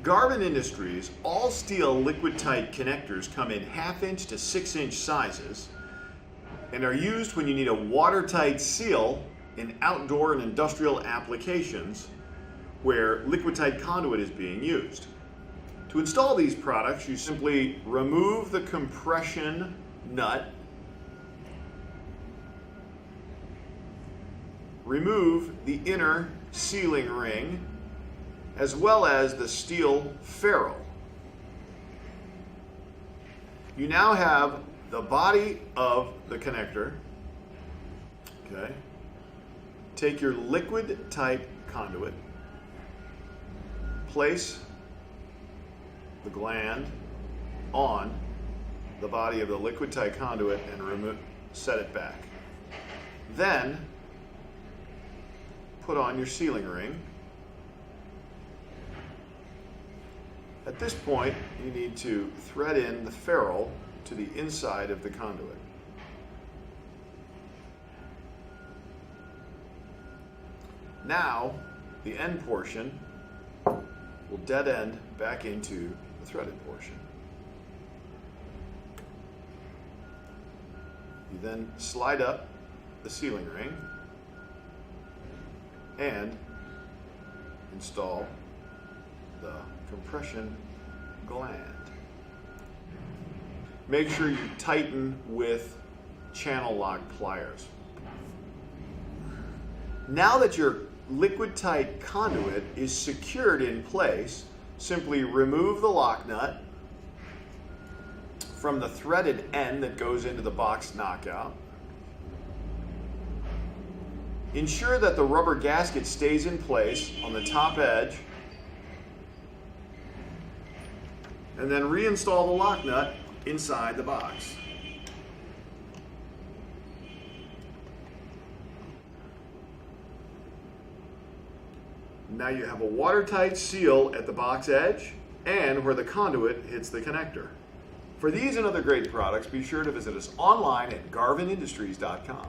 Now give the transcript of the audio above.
Garvin Industries all-steel liquid-tight connectors come in 1/2" to 6" sizes and are used when you need a watertight seal in outdoor and industrial applications where liquid-tight conduit is being used. To install these products, you simply remove the compression nut, remove the inner sealing ring, as well as the steel ferrule. You now have the body of the connector. Okay. Take your liquid type conduit, place the gland on the body of the liquid type conduit and set it back. Then put on your sealing ring. At this point, you need to thread in the ferrule to the inside of the conduit. Now, the end portion will dead end back into the threaded portion. You then slide up the sealing ring and install the compression gland. Make sure you tighten with channel lock pliers. Now that your liquid tight conduit is secured in place, simply remove the lock nut from the threaded end that goes into the box knockout. Ensure that the rubber gasket stays in place on the top edge, and then reinstall the lock nut inside the box. Now you have a watertight seal at the box edge and where the conduit hits the connector. For these and other great products, be sure to visit us online at garvinindustries.com.